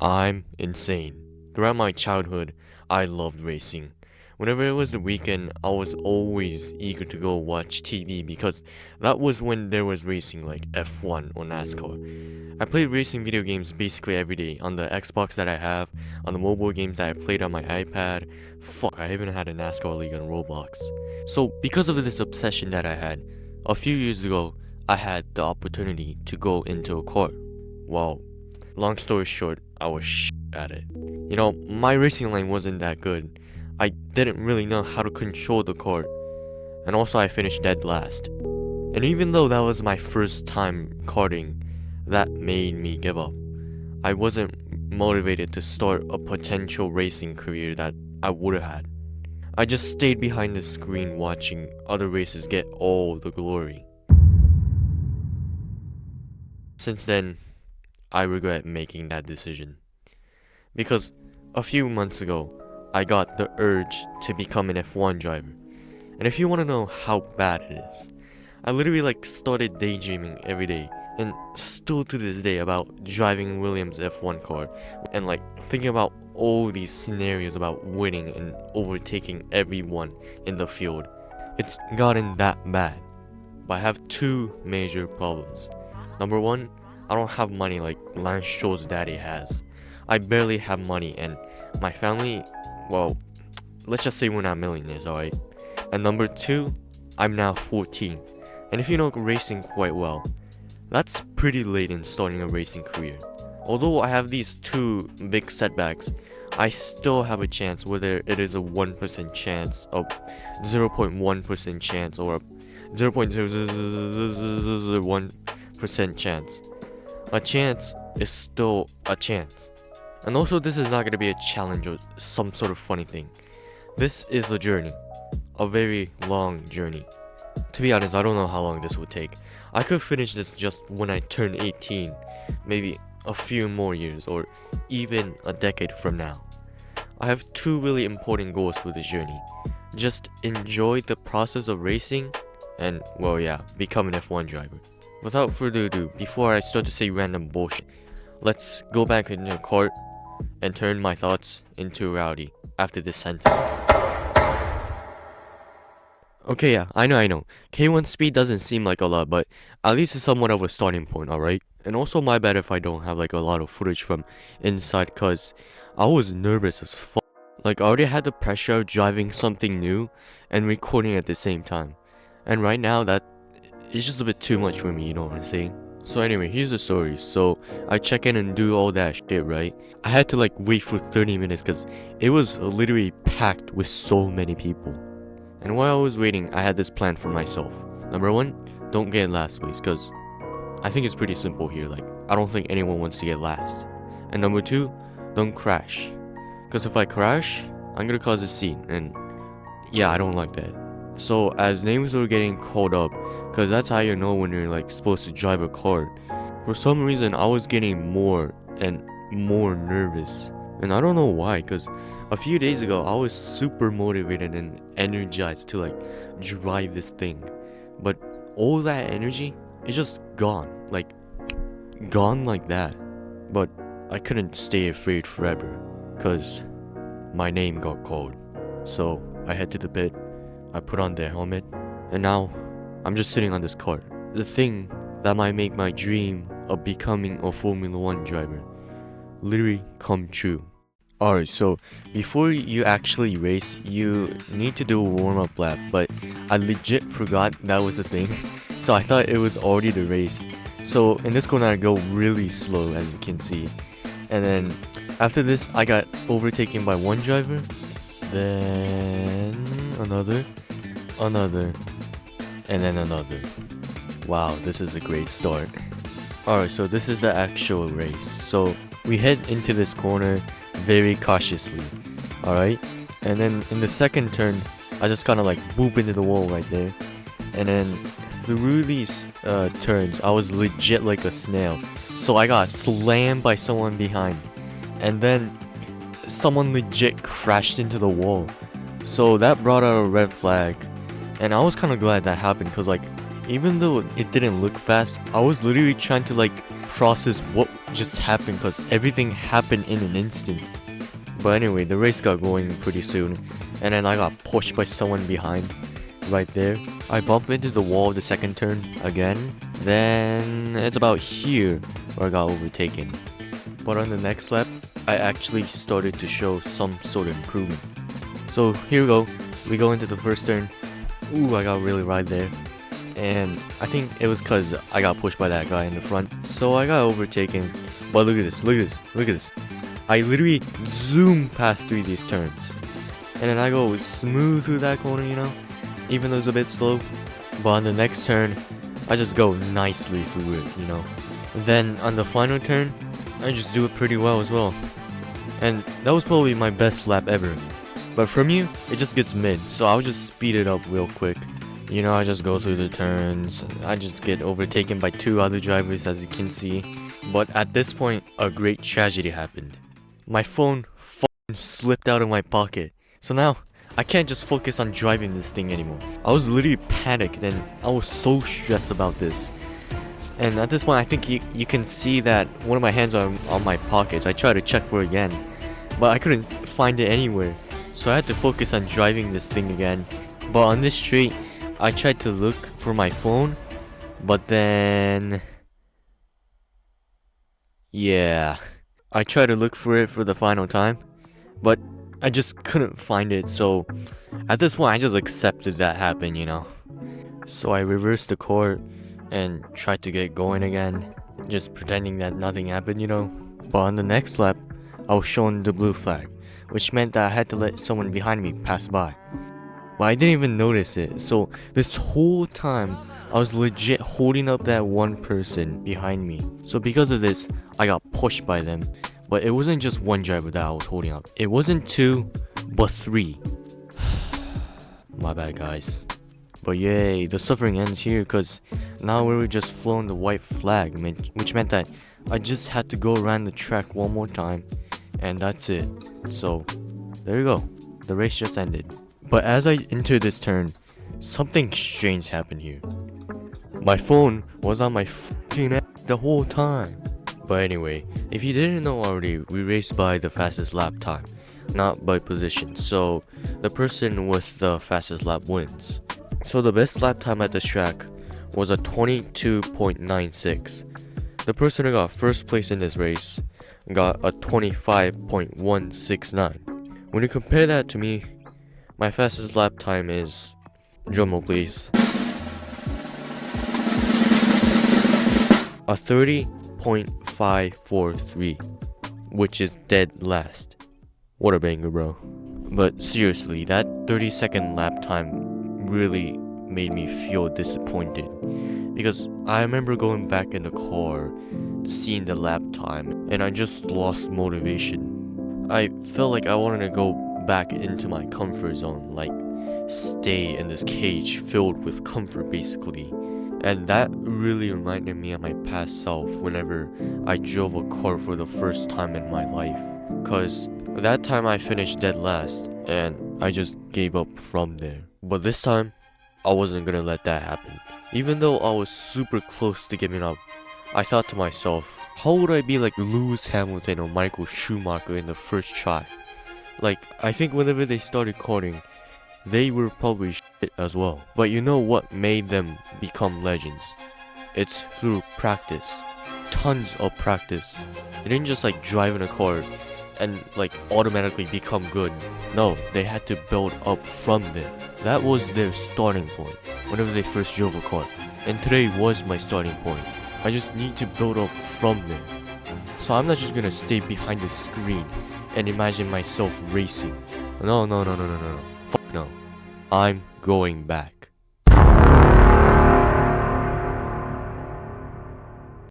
I'm insane. Throughout my childhood, I loved racing. Whenever it was the weekend, I was always eager to go watch TV because that was when there was racing like F1 or NASCAR. I played racing video games basically every day on the Xbox that I have, on the mobile games that I played on my iPad. Fuck, I even had a NASCAR league on Roblox. So, because of this obsession that I had, a few years ago, I had the opportunity to go into a court. Well, long story short, I was at it. My racing lane wasn't that good. I didn't really know how to control the cart, and also I finished dead last. And even though that was my first time karting, that made me give up. I wasn't motivated to start a potential racing career that I would have had. I just stayed behind the screen watching other races get all the glory. Since then, I regret making that decision. Because a few months ago, I got the urge to become an F1 driver. And if you want to know how bad it is, I literally started daydreaming every day and still to this day about driving Williams F1 car and thinking about all these scenarios about winning and overtaking everyone in the field. It's gotten that bad. But I have two major problems. Number one, I don't have money like Lance Stroll's daddy has. I barely have money, and my family, well, let's just say we're not millionaires, alright? And number two, I'm now 14. And if you know racing quite well, that's pretty late in starting a racing career. Although I have these two big setbacks, I still have a chance, whether it is a 1% chance, a 0.1% chance, or a 0.001% chance. A chance is still a chance. And also, this is not going to be a challenge or some sort of funny thing. This is a journey. A very long journey. To be honest, I don't know how long this would take. I could finish this just when I turn 18, maybe a few more years, or even a decade from now. I have two really important goals for this journey. Just enjoy the process of racing, and, well, yeah, become an F1 driver. Without further ado, before I start to say random bullshit, let's go back into the cart and turn my thoughts into reality after this sentence. Okay, yeah, I know. K1 speed doesn't seem like a lot, but at least it's somewhat of a starting point, alright? And also my bad if I don't have a lot of footage from inside, cause I was nervous as fuck. I already had the pressure of driving something new and recording at the same time. And right now that is just a bit too much for me, you know what I'm saying? So anyway, here's the story. So I check in and do all that shit, right? I had to wait for 30 minutes cause it was literally packed with so many people. And while I was waiting, I had this plan for myself. Number one, don't get last place, cause I think it's pretty simple here. I don't think anyone wants to get last. And number two, don't crash. Cause if I crash, I'm gonna cause a scene, and yeah, I don't like that. So as names were getting called up, cause that's how you know when you're supposed to drive a car. For some reason, I was getting more and more nervous. And I don't know why, cause a few days ago, I was super motivated and energized to drive this thing. But all that energy is just gone. Gone like that. But I couldn't stay afraid forever, cause my name got called. So I head to the pit, I put on the helmet, and now I'm just sitting on this cart. The thing that might make my dream of becoming a Formula 1 driver literally come true. Alright, so before you actually race, you need to do a warm-up lap, but I legit forgot that was a thing, so I thought it was already the race. So in this corner I go really slow, as you can see, and then after this I got overtaken by one driver, then another, and then another. Wow, this is a great start. Alright, so this is the actual race. So we head into this corner very cautiously, alright? And then in the second turn, I just kind of boop into the wall right there. And then through these turns, I was legit like a snail. So I got slammed by someone behind. And then someone legit crashed into the wall. So that brought out a red flag. And I was kind of glad that happened, because even though it didn't look fast, I was literally trying to process what just happened because everything happened in an instant. But anyway, the race got going pretty soon, and then I got pushed by someone behind, right there. I bumped into the wall the second turn again, then it's about here where I got overtaken. But on the next lap, I actually started to show some sort of improvement. So here we go into the first turn. Ooh, I got really right there. And I think it was cause I got pushed by that guy in the front. So I got overtaken. But look at this, look at this, look at this. I literally zoom past through these turns. And then I go smooth through that corner, you know? Even though it's a bit slow. But on the next turn, I just go nicely through it, you know? Then on the final turn, I just do it pretty well as well. And that was probably my best lap ever. But from you, it just gets mid, so I'll just speed it up real quick. You know, I just go through the turns, I just get overtaken by 2 other drivers as you can see. But at this point, a great tragedy happened. My phone slipped out of my pocket. So now, I can't just focus on driving this thing anymore. I was literally panicked and I was so stressed about this. And at this point, I think you can see that one of my hands are on my pockets. I tried to check for it again, but I couldn't find it anywhere. So I had to focus on driving this thing again. But on this straight, I tried to look for my phone, but then... yeah. I tried to look for it for the final time, but I just couldn't find it, so at this point I just accepted that happened, you know. So I reversed the court and tried to get going again, just pretending that nothing happened, you know. But on the next lap, I was shown the blue flag, which meant that I had to let someone behind me pass by. But I didn't even notice it, so this whole time, I was legit holding up that one person behind me. So because of this, I got pushed by them. But it wasn't just one driver that I was holding up. It wasn't 2, but 3. My bad, guys. But yay, the suffering ends here because now we were just flown the white flag, which meant that I just had to go around the track one more time, and that's it. So, there you go. The race just ended. But as I entered this turn, something strange happened here. My phone was on my f***ing ass the whole time. But anyway, if you didn't know already, we race by the fastest lap time, not by position. So the person with the fastest lap wins. So the best lap time at this track was a 22.96. The person who got first place in this race got a 25.169. When you compare that to me, my fastest lap time is, drumroll please, a 30.543, which is dead last. What a banger, bro. But seriously, that 30-second lap time really made me feel disappointed, because I remember going back in the car, seeing the lap time, and I just lost motivation. I felt like I wanted to go back into my comfort zone, like stay in this cage filled with comfort basically. And that really reminded me of my past self whenever I drove a car for the first time in my life. Cause that time I finished dead last and I just gave up from there. But this time, I wasn't gonna let that happen. Even though I was super close to giving up, I thought to myself, how would I be like Lewis Hamilton or Michael Schumacher in the first try? Like, I think whenever they started karting, they were probably shit as well. But you know what made them become legends? It's through practice. Tons of practice. They didn't just like drive in a car and like automatically become good. No, they had to build up from there. That was their starting point whenever they first drove a car. And today was my starting point. I just need to build up from there. So I'm not just gonna stay behind the screen and imagine myself racing. No. Fuck no. I'm going back.